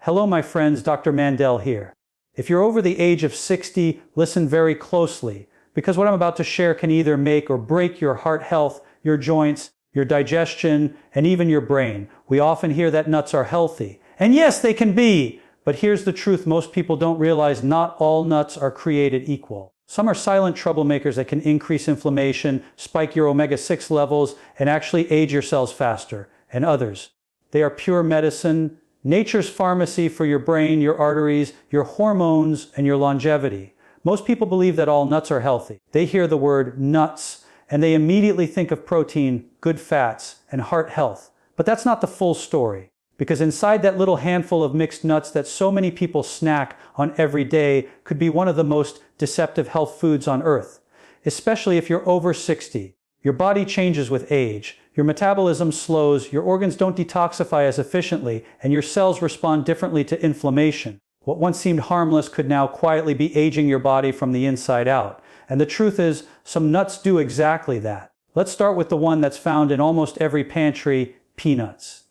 Hello my friends, Dr. Mandell here. If you're over the age of 60, listen very closely, because what I'm about to share can either make or break your heart health, your joints, your digestion, and even your brain. We often hear that nuts are healthy. And yes, they can be, but here's the truth most people don't realize: not all nuts are created equal. Some are silent troublemakers that can increase inflammation, spike your omega-6 levels, and actually age your cells faster. And others, they are pure medicine, nature's pharmacy for your brain, your arteries, your hormones, and your longevity. Most people believe that all nuts are healthy. They hear the word nuts, and they immediately think of protein, good fats, and heart health. But that's not the full story. Because inside that little handful of mixed nuts that so many people snack on every day could be one of the most deceptive health foods on earth. Especially if you're over 60. Your body changes with age. Your metabolism slows, your organs don't detoxify as efficiently, and your cells respond differently to inflammation. What once seemed harmless could now quietly be aging your body from the inside out. And the truth is, some nuts do exactly that. Let's start with the one that's found in almost every pantry: peanuts.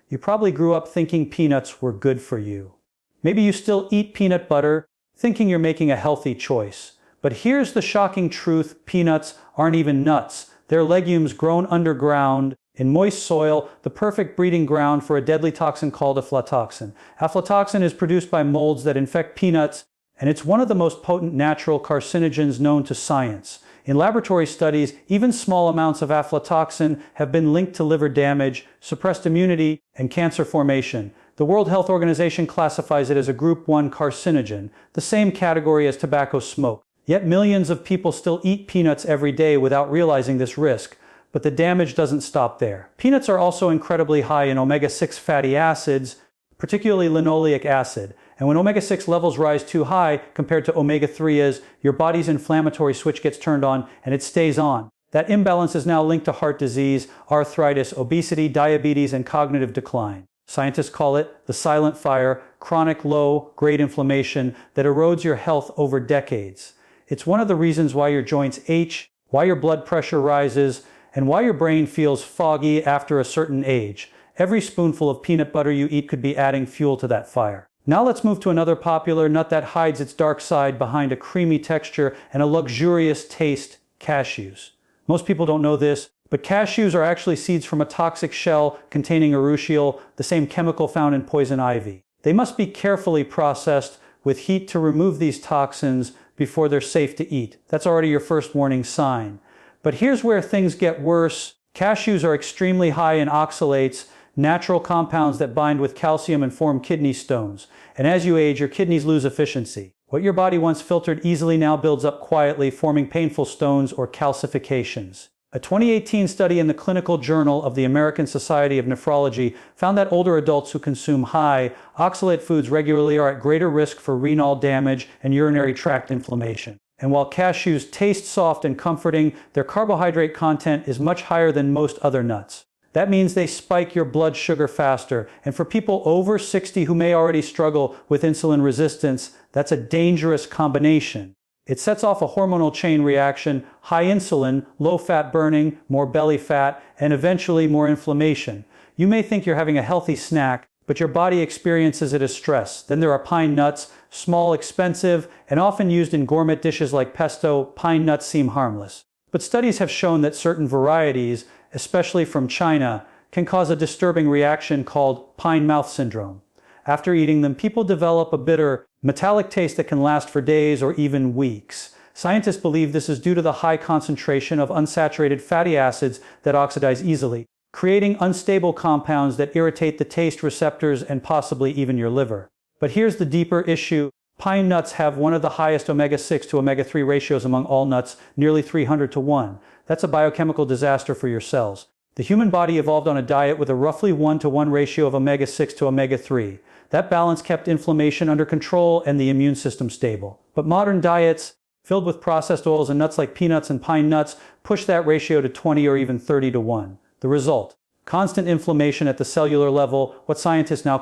You probably grew up thinking peanuts were good for you. Maybe you still eat peanut butter, thinking you're making a healthy choice. But here's the shocking truth: peanuts aren't even nuts. They're legumes grown underground, in moist soil, the perfect breeding ground for a deadly toxin called aflatoxin. Aflatoxin is produced by molds that infect peanuts, and it's one of the most potent natural carcinogens known to science. In laboratory studies, even small amounts of aflatoxin have been linked to liver damage, suppressed immunity, and cancer formation. The World Health Organization classifies it as a Group 1 carcinogen, the same category as tobacco smoke. Yet millions of people still eat peanuts every day without realizing this risk. But the damage doesn't stop there. Peanuts are also incredibly high in omega-6 fatty acids, particularly linoleic acid. And when omega-6 levels rise too high compared to omega-3 your body's inflammatory switch gets turned on, and it stays on. That imbalance is now linked to heart disease, arthritis, obesity, diabetes, and cognitive decline. Scientists call it the silent fire, chronic low-grade inflammation that erodes your health over decades. It's one of the reasons why your joints ache, why your blood pressure rises, and why your brain feels foggy after a certain age. Every spoonful of peanut butter you eat could be adding fuel to that fire. Now let's move to another popular nut that hides its dark side behind a creamy texture and a luxurious taste: cashews. Most people don't know this, but cashews are actually seeds from a toxic shell containing urushiol, the same chemical found in poison ivy. They must be carefully processed with heat to remove these toxins before they're safe to eat. That's already your first warning sign. But here's where things get worse. Cashews are extremely high in oxalates, natural compounds that bind with calcium and form kidney stones. And as you age, your kidneys lose efficiency. What your body once filtered easily now builds up quietly, forming painful stones or calcifications. A 2018 study in the Clinical Journal of the American Society of Nephrology found that older adults who consume high oxalate foods regularly are at greater risk for renal damage and urinary tract inflammation. And while cashews taste soft and comforting, their carbohydrate content is much higher than most other nuts. That means they spike your blood sugar faster. And for people over 60 who may already struggle with insulin resistance, that's a dangerous combination. It sets off a hormonal chain reaction: high insulin, low fat burning, more belly fat, and eventually more inflammation. You may think you're having a healthy snack, but your body experiences it as stress. Then there are pine nuts, small, expensive, and often used in gourmet dishes like pesto. Pine nuts seem harmless. But studies have shown that certain varieties, especially from China, can cause a disturbing reaction called pine mouth syndrome. After eating them, people develop a bitter, metallic taste that can last for days or even weeks. Scientists believe this is due to the high concentration of unsaturated fatty acids that oxidize easily, creating unstable compounds that irritate the taste receptors and possibly even your liver. But here's the deeper issue. Pine nuts have one of the highest omega-6 to omega-3 ratios among all nuts, nearly 300 to 1. That's a biochemical disaster for your cells. The human body evolved on a diet with a roughly 1-to-1 ratio of omega-6 to omega-3. That balance kept inflammation under control and the immune system stable. But modern diets, filled with processed oils and nuts like peanuts and pine nuts, push that ratio to 20 or even 30 to 1. The result: constant inflammation at the cellular level, what scientists now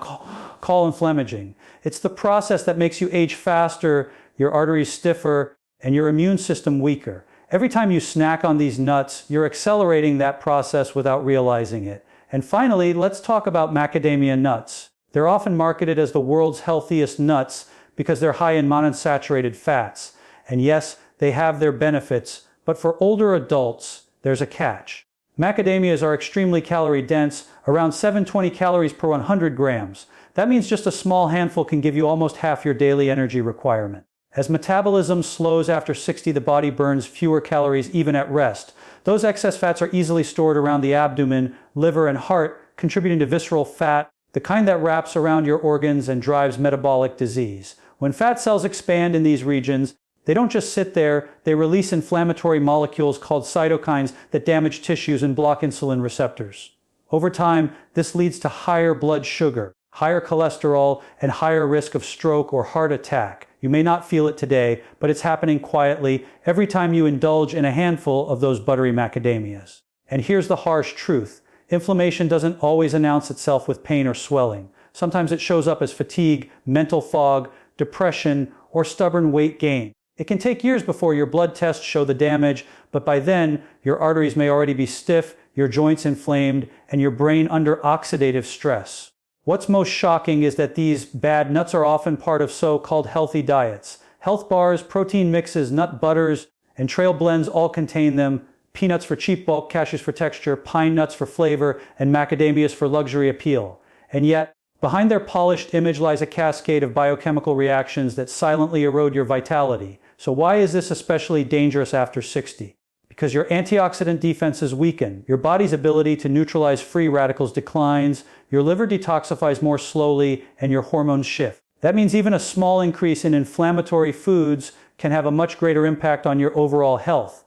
call inflammaging. It's the process that makes you age faster, your arteries stiffer, and your immune system weaker. Every time you snack on these nuts, you're accelerating that process without realizing it. And finally, let's talk about macadamia nuts. They're often marketed as the world's healthiest nuts because they're high in monounsaturated fats. And yes, they have their benefits, but for older adults, there's a catch. Macadamias are extremely calorie dense, around 720 calories per 100 grams. That means just a small handful can give you almost half your daily energy requirement. As metabolism slows after 60, the body burns fewer calories even at rest. Those excess fats are easily stored around the abdomen, liver, and heart, contributing to visceral fat, the kind that wraps around your organs and drives metabolic disease. When fat cells expand in these regions, they don't just sit there, they release inflammatory molecules called cytokines that damage tissues and block insulin receptors. Over time, this leads to higher blood sugar, higher cholesterol, and higher risk of stroke or heart attack. You may not feel it today, but it's happening quietly every time you indulge in a handful of those buttery macadamias. And here's the harsh truth. Inflammation doesn't always announce itself with pain or swelling. Sometimes it shows up as fatigue, mental fog, depression, or stubborn weight gain. It can take years before your blood tests show the damage, but by then, your arteries may already be stiff, your joints inflamed, and your brain under oxidative stress. What's most shocking is that these bad nuts are often part of so-called healthy diets. Health bars, protein mixes, nut butters, and trail blends all contain them. Peanuts for cheap bulk, cashews for texture, pine nuts for flavor, and macadamias for luxury appeal. And yet, behind their polished image lies a cascade of biochemical reactions that silently erode your vitality. So why is this especially dangerous after 60? Because your antioxidant defenses weaken, your body's ability to neutralize free radicals declines, your liver detoxifies more slowly, and your hormones shift. That means even a small increase in inflammatory foods can have a much greater impact on your overall health.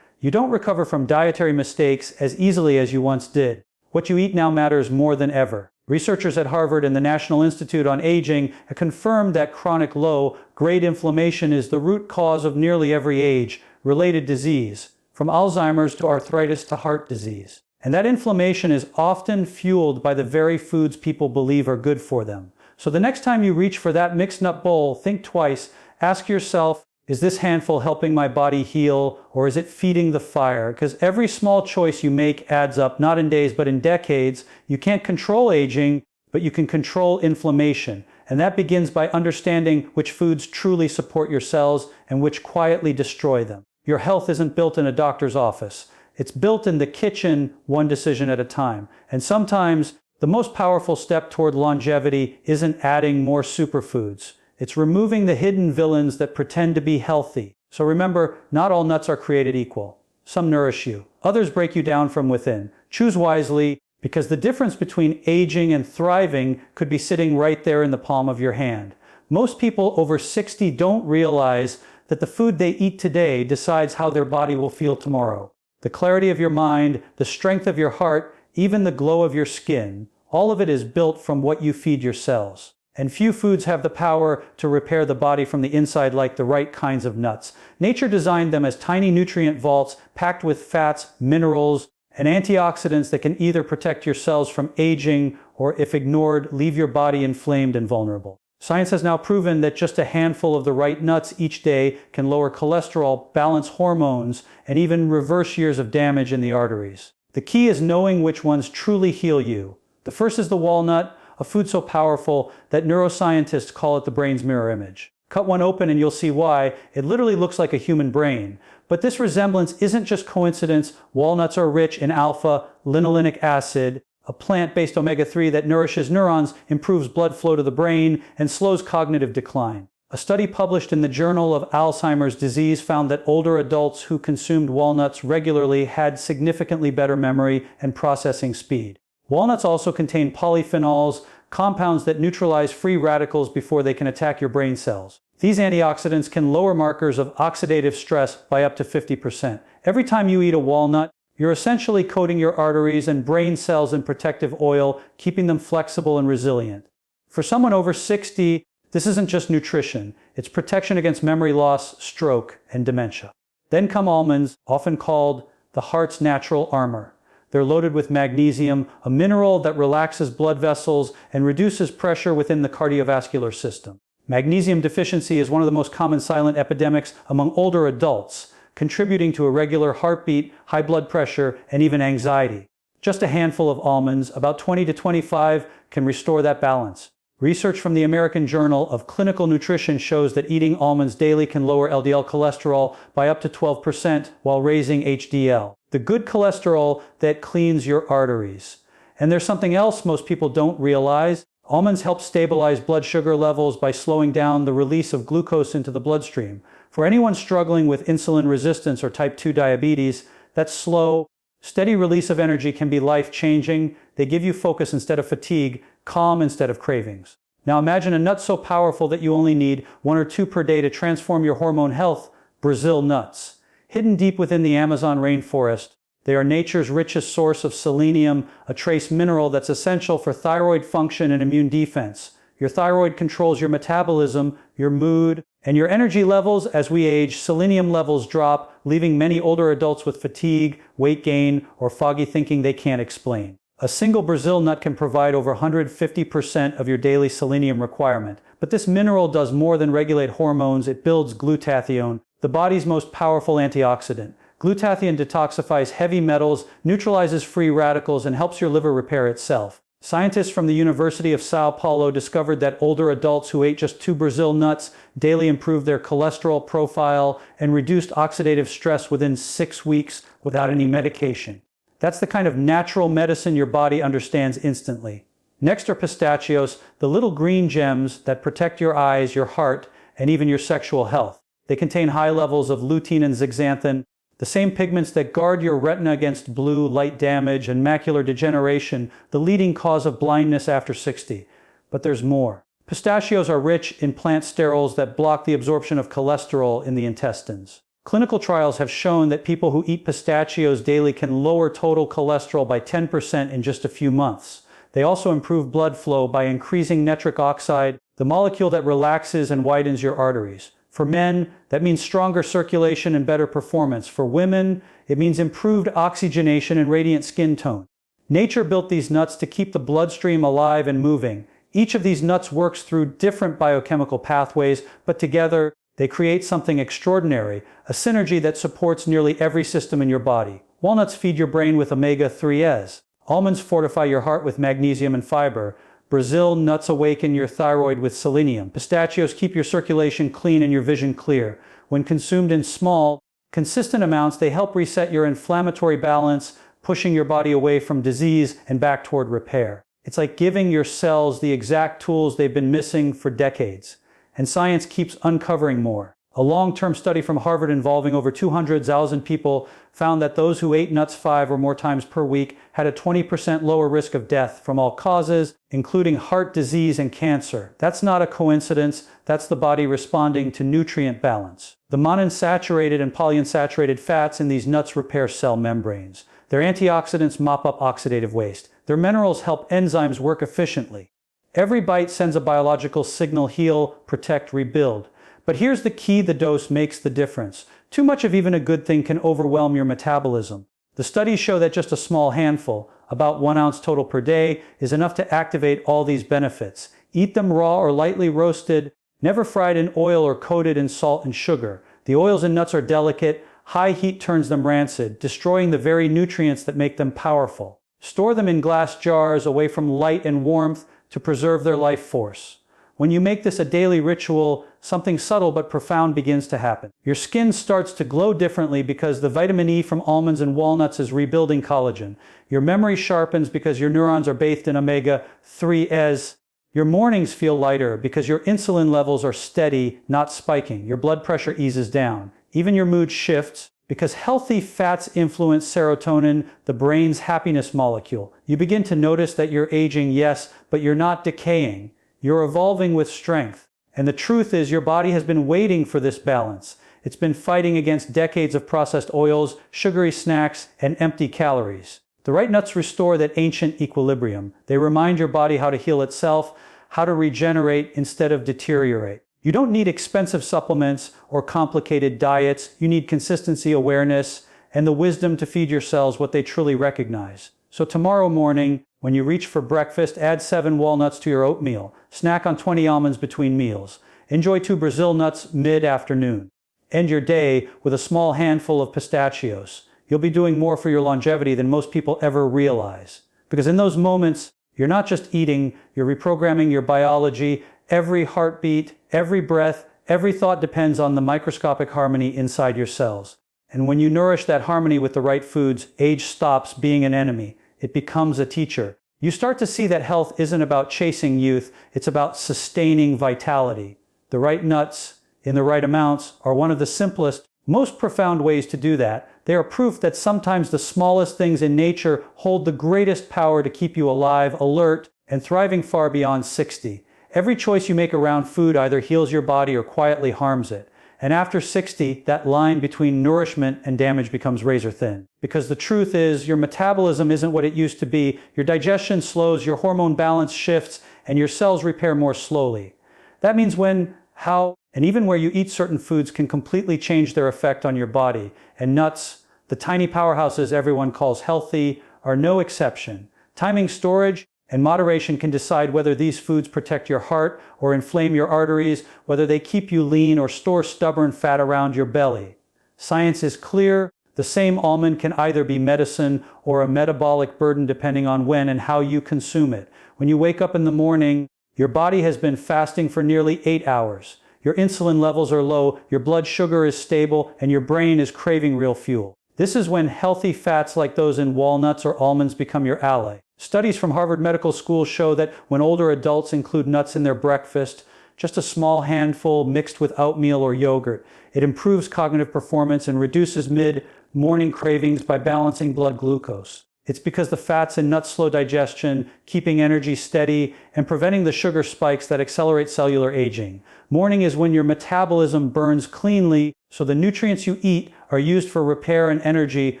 You don't recover from dietary mistakes as easily as you once did. What you eat now matters more than ever. Researchers at Harvard and the National Institute on Aging have confirmed that chronic low-grade inflammation is the root cause of nearly every age-related disease, from Alzheimer's to arthritis to heart disease. And that inflammation is often fueled by the very foods people believe are good for them. So the next time you reach for that mixed nut bowl, think twice. Ask yourself, is this handful helping my body heal, or is it feeding the fire? Because every small choice you make adds up, not in days, but in decades. You can't control aging, but you can control inflammation. And that begins by understanding which foods truly support your cells and which quietly destroy them. Your health isn't built in a doctor's office. It's built in the kitchen, one decision at a time. And sometimes the most powerful step toward longevity isn't adding more superfoods. It's removing the hidden villains that pretend to be healthy. So remember, not all nuts are created equal. Some nourish you. Others break you down from within. Choose wisely, because the difference between aging and thriving could be sitting right there in the palm of your hand. Most people over 60 don't realize that the food they eat today decides how their body will feel tomorrow. The clarity of your mind, the strength of your heart, even the glow of your skin, all of it is built from what you feed your cells. And few foods have the power to repair the body from the inside like the right kinds of nuts. Nature designed them as tiny nutrient vaults packed with fats, minerals, and antioxidants that can either protect your cells from aging or, if ignored, leave your body inflamed and vulnerable. Science has now proven that just a handful of the right nuts each day can lower cholesterol, balance hormones, and even reverse years of damage in the arteries. The key is knowing which ones truly heal you. The first is the walnut, a food so powerful that neuroscientists call it the brain's mirror image. Cut one open and you'll see why. It literally looks like a human brain. But this resemblance isn't just coincidence. Walnuts are rich in alpha-linolenic acid, a plant-based omega-3 that nourishes neurons, improves blood flow to the brain, and slows cognitive decline. A study published in the Journal of Alzheimer's Disease found that older adults who consumed walnuts regularly had significantly better memory and processing speed. Walnuts also contain polyphenols, compounds that neutralize free radicals before they can attack your brain cells. These antioxidants can lower markers of oxidative stress by up to 50%. Every time you eat a walnut, you're essentially coating your arteries and brain cells in protective oil, keeping them flexible and resilient. For someone over 60, this isn't just nutrition. It's protection against memory loss, stroke, and dementia. Then come almonds, often called the heart's natural armor. They're loaded with magnesium, a mineral that relaxes blood vessels and reduces pressure within the cardiovascular system. Magnesium deficiency is one of the most common silent epidemics among older adults, contributing to irregular heartbeat, high blood pressure, and even anxiety. Just a handful of almonds, about 20 to 25, can restore that balance. Research from the American Journal of Clinical Nutrition shows that eating almonds daily can lower LDL cholesterol by up to 12% while raising HDL, the good cholesterol that cleans your arteries. And there's something else most people don't realize. Almonds help stabilize blood sugar levels by slowing down the release of glucose into the bloodstream. For anyone struggling with insulin resistance or type 2 diabetes, that slow, steady release of energy can be life-changing. They give you focus instead of fatigue, calm instead of cravings. Now imagine a nut so powerful that you only need 1 or 2 per day to transform your hormone health: Brazil nuts. Hidden deep within the Amazon rainforest, they are nature's richest source of selenium, a trace mineral that's essential for thyroid function and immune defense. Your thyroid controls your metabolism, your mood, and your energy levels. As we age, selenium levels drop, leaving many older adults with fatigue, weight gain, or foggy thinking they can't explain. A single Brazil nut can provide over 150% of your daily selenium requirement. But this mineral does more than regulate hormones. It builds glutathione, the body's most powerful antioxidant. Glutathione detoxifies heavy metals, neutralizes free radicals, and helps your liver repair itself. Scientists from the University of Sao Paulo discovered that older adults who ate just 2 Brazil nuts daily improved their cholesterol profile and reduced oxidative stress within 6 weeks without any medication. That's the kind of natural medicine your body understands instantly. Next are pistachios, the little green gems that protect your eyes, your heart, and even your sexual health. They contain high levels of lutein and zeaxanthin, the same pigments that guard your retina against blue light damage and macular degeneration, the leading cause of blindness after 60. But there's more. Pistachios are rich in plant sterols that block the absorption of cholesterol in the intestines. Clinical trials have shown that people who eat pistachios daily can lower total cholesterol by 10% in just a few months. They also improve blood flow by increasing nitric oxide, the molecule that relaxes and widens your arteries. For men, that means stronger circulation and better performance. For women, it means improved oxygenation and radiant skin tone. Nature built these nuts to keep the bloodstream alive and moving. Each of these nuts works through different biochemical pathways, but together, they create something extraordinary, a synergy that supports nearly every system in your body. Walnuts feed your brain with omega-3s. Almonds fortify your heart with magnesium and fiber. Brazil nuts awaken your thyroid with selenium. Pistachios keep your circulation clean and your vision clear. When consumed in small, consistent amounts, they help reset your inflammatory balance, pushing your body away from disease and back toward repair. It's like giving your cells the exact tools they've been missing for decades. And science keeps uncovering more. A long-term study from Harvard involving over 200,000 people found that those who ate nuts 5 or more times per week had a 20% lower risk of death from all causes, including heart disease and cancer. That's not a coincidence. That's the body responding to nutrient balance. The monounsaturated and polyunsaturated fats in these nuts repair cell membranes. Their antioxidants mop up oxidative waste. Their minerals help enzymes work efficiently. Every bite sends a biological signal: heal, protect, rebuild. But here's the key: the dose makes the difference. Too much of even a good thing can overwhelm your metabolism. The studies show that just a small handful, about 1 ounce total per day, is enough to activate all these benefits. Eat them raw or lightly roasted, never fried in oil or coated in salt and sugar. The oils in nuts are delicate. High heat turns them rancid, destroying the very nutrients that make them powerful. Store them in glass jars away from light and warmth to preserve their life force. When you make this a daily ritual, something subtle but profound begins to happen. Your skin starts to glow differently because the vitamin E from almonds and walnuts is rebuilding collagen. Your memory sharpens because your neurons are bathed in omega-3s. Your mornings feel lighter because your insulin levels are steady, not spiking. Your blood pressure eases down. Even your mood shifts because healthy fats influence serotonin, the brain's happiness molecule. You begin to notice that you're aging, yes, but you're not decaying. You're evolving with strength. And the truth is, your body has been waiting for this balance. It's been fighting against decades of processed oils, sugary snacks, and empty calories. The right nuts restore that ancient equilibrium. They remind your body how to heal itself, how to regenerate instead of deteriorate. You don't need expensive supplements or complicated diets. You need consistency, awareness, and the wisdom to feed your cells what they truly recognize. So tomorrow morning, when you reach for breakfast, add 7 walnuts to your oatmeal. Snack on 20 almonds between meals. Enjoy 2 Brazil nuts mid-afternoon. End your day with a small handful of pistachios. You'll be doing more for your longevity than most people ever realize. Because in those moments, You're not just eating, you're reprogramming your biology. Every heartbeat, every breath, every thought depends on the microscopic harmony inside your cells. And when you nourish that harmony with the right foods, age stops being an enemy. It becomes a teacher. You start to see that health isn't about chasing youth, it's about sustaining vitality. The right nuts, in the right amounts, are one of the simplest, most profound ways to do that. They are proof that sometimes the smallest things in nature hold the greatest power to keep you alive, alert, and thriving far beyond 60. Every choice you make around food either heals your body or quietly harms it. And after 60, that line between nourishment and damage becomes razor thin. Because the truth is, your metabolism isn't what it used to be, your digestion slows, your hormone balance shifts, and your cells repair more slowly. That means when, how, and even where you eat certain foods can completely change their effect on your body. And nuts, the tiny powerhouses everyone calls healthy, are no exception. Timing, storage, and moderation can decide whether these foods protect your heart or inflame your arteries, whether they keep you lean or store stubborn fat around your belly. Science is clear. The same almond can either be medicine or a metabolic burden depending on when and how you consume it. When you wake up in the morning, your body has been fasting for nearly 8 hours. Your insulin levels are low, your blood sugar is stable, and your brain is craving real fuel. This is when healthy fats like those in walnuts or almonds become your ally. Studies from Harvard Medical School show that when older adults include nuts in their breakfast, just a small handful mixed with oatmeal or yogurt, it improves cognitive performance and reduces mid-morning cravings by balancing blood glucose. It's because the fats in nuts slow digestion, keeping energy steady, and preventing the sugar spikes that accelerate cellular aging. Morning is when your metabolism burns cleanly, so the nutrients you eat are used for repair and energy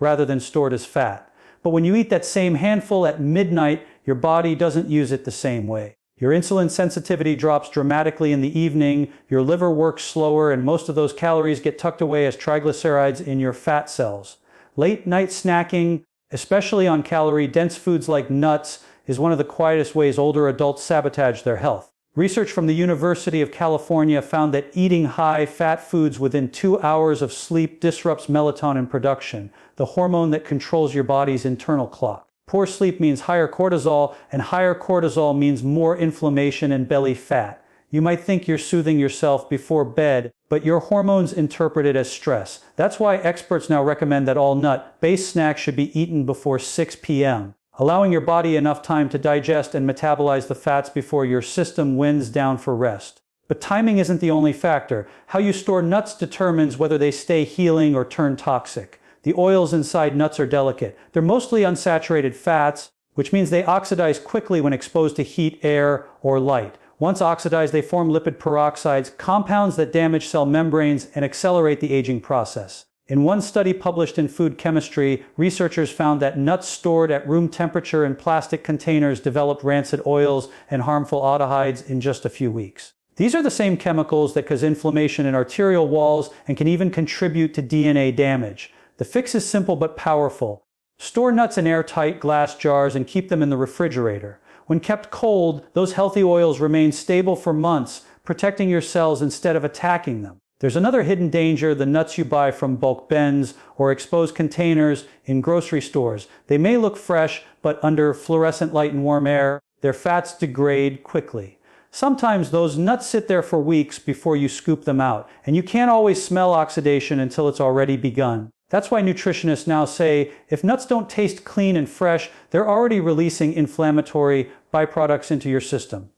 rather than stored as fat. But when you eat that same handful at midnight, your body doesn't use it the same way. Your insulin sensitivity drops dramatically in the evening, your liver works slower, and most of those calories get tucked away as triglycerides in your fat cells. Late night snacking, especially on calorie-dense foods like nuts, is one of the quietest ways older adults sabotage their health. Research from the University of California found that eating high-fat foods within 2 hours of sleep disrupts melatonin production, the hormone that controls your body's internal clock. Poor sleep means higher cortisol, and higher cortisol means more inflammation and belly fat. You might think you're soothing yourself before bed, but your hormones interpret it as stress. That's why experts now recommend that all nut-based snacks should be eaten before 6 p.m., allowing your body enough time to digest and metabolize the fats before your system winds down for rest. But timing isn't the only factor. How you store nuts determines whether they stay healing or turn toxic. The oils inside nuts are delicate. They're mostly unsaturated fats, which means they oxidize quickly when exposed to heat, air, or light. Once oxidized, they form lipid peroxides, compounds that damage cell membranes and accelerate the aging process. In one study published in Food Chemistry, researchers found that nuts stored at room temperature in plastic containers developed rancid oils and harmful aldehydes in just a few weeks. These are the same chemicals that cause inflammation in arterial walls and can even contribute to DNA damage. The fix is simple but powerful. Store nuts in airtight glass jars and keep them in the refrigerator. When kept cold, those healthy oils remain stable for months, protecting your cells instead of attacking them. There's another hidden danger: the nuts you buy from bulk bins or exposed containers in grocery stores. They may look fresh, but under fluorescent light and warm air, their fats degrade quickly. Sometimes those nuts sit there for weeks before you scoop them out, and you can't always smell oxidation until it's already begun. That's why nutritionists now say if nuts don't taste clean and fresh, they're already releasing inflammatory byproducts into your system.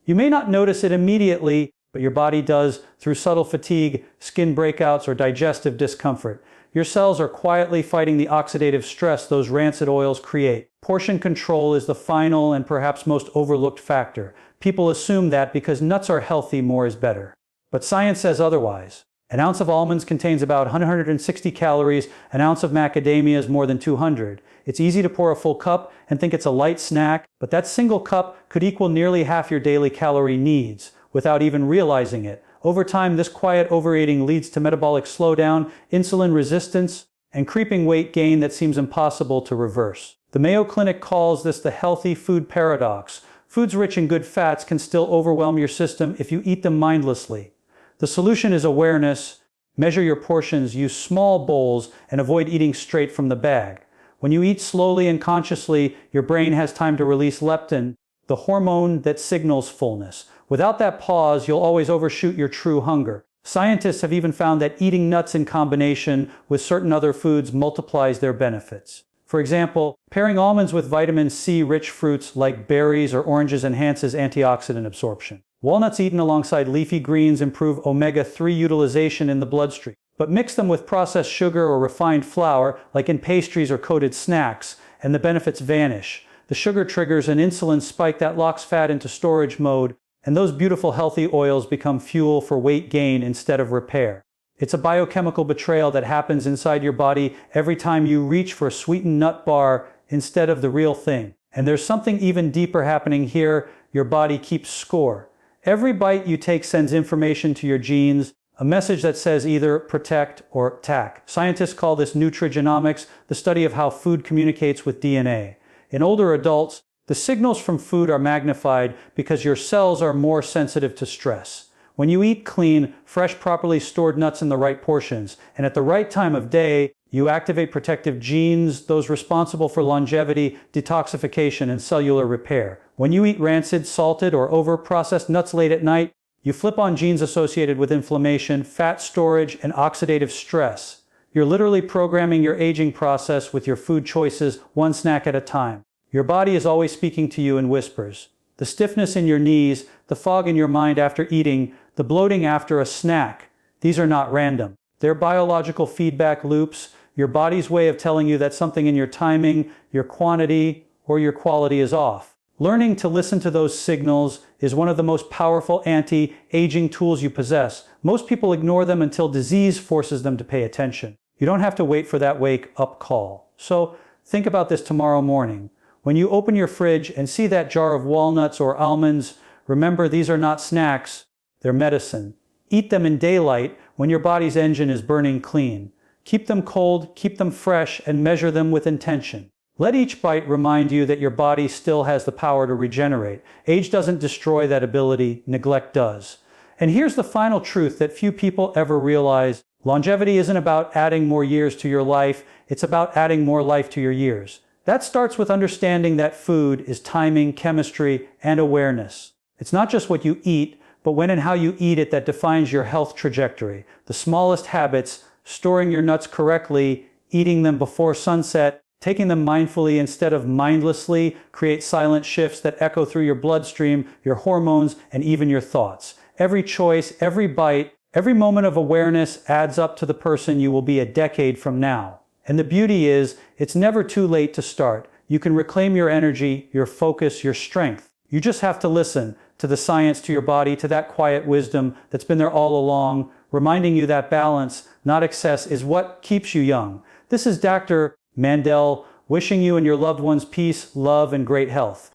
You may not notice it immediately, but your body does through subtle fatigue, skin breakouts, or digestive discomfort. Your cells are quietly fighting the oxidative stress those rancid oils create. Portion control is the final and perhaps most overlooked factor. People assume that because nuts are healthy, more is better. But science says otherwise. An ounce of almonds contains about 160 calories, an ounce of macadamia is more than 200. It's easy to pour a full cup and think it's a light snack, but that single cup could equal nearly half your daily calorie needs without even realizing it. Over time, this quiet overeating leads to metabolic slowdown, insulin resistance, and creeping weight gain that seems impossible to reverse. The Mayo Clinic calls this the healthy food paradox. Foods rich in good fats can still overwhelm your system if you eat them mindlessly. The solution is awareness. Measure your portions, use small bowls, and avoid eating straight from the bag. When you eat slowly and consciously, your brain has time to release leptin, the hormone that signals fullness. Without that pause, you'll always overshoot your true hunger. Scientists have even found that eating nuts in combination with certain other foods multiplies their benefits. For example, pairing almonds with vitamin C-rich fruits like berries or oranges enhances antioxidant absorption. Walnuts eaten alongside leafy greens improve omega-3 utilization in the bloodstream. But mix them with processed sugar or refined flour, like in pastries or coated snacks, and the benefits vanish. The sugar triggers an insulin spike that locks fat into storage mode, and those beautiful healthy oils become fuel for weight gain instead of repair. It's a biochemical betrayal that happens inside your body every time you reach for a sweetened nut bar instead of the real thing. And there's something even deeper happening here. Your body keeps score. Every bite you take sends information to your genes, a message that says either protect or attack. Scientists call this nutrigenomics, the study of how food communicates with DNA. In older adults, the signals from food are magnified because your cells are more sensitive to stress. When you eat clean, fresh, properly stored nuts in the right portions, and at the right time of day, you activate protective genes, those responsible for longevity, detoxification, and cellular repair. When you eat rancid, salted, or over-processed nuts late at night, you flip on genes associated with inflammation, fat storage, and oxidative stress. You're literally programming your aging process with your food choices, one snack at a time. Your body is always speaking to you in whispers. The stiffness in your knees, the fog in your mind after eating, the bloating after a snack, these are not random. They're biological feedback loops, your body's way of telling you that something in your timing, your quantity, or your quality is off. Learning to listen to those signals is one of the most powerful anti-aging tools you possess. Most people ignore them until disease forces them to pay attention. You don't have to wait for that wake-up call. So think about this tomorrow morning. When you open your fridge and see that jar of walnuts or almonds, remember these are not snacks, they're medicine. Eat them in daylight when your body's engine is burning clean. Keep them cold, keep them fresh, and measure them with intention. Let each bite remind you that your body still has the power to regenerate. Age doesn't destroy that ability, neglect does. And here's the final truth that few people ever realize. Longevity isn't about adding more years to your life, it's about adding more life to your years. That starts with understanding that food is timing, chemistry, and awareness. It's not just what you eat, but when and how you eat it that defines your health trajectory. The smallest habits, storing your nuts correctly, eating them before sunset, taking them mindfully instead of mindlessly, create silent shifts that echo through your bloodstream, your hormones, and even your thoughts. Every choice, every bite, every moment of awareness adds up to the person you will be a decade from now. And the beauty is, it's never too late to start. You can reclaim your energy, your focus, your strength. You just have to listen to the science, to your body, to that quiet wisdom that's been there all along, reminding you that balance, not excess, is what keeps you young. This is Dr. Mandell, wishing you and your loved ones peace, love, and great health.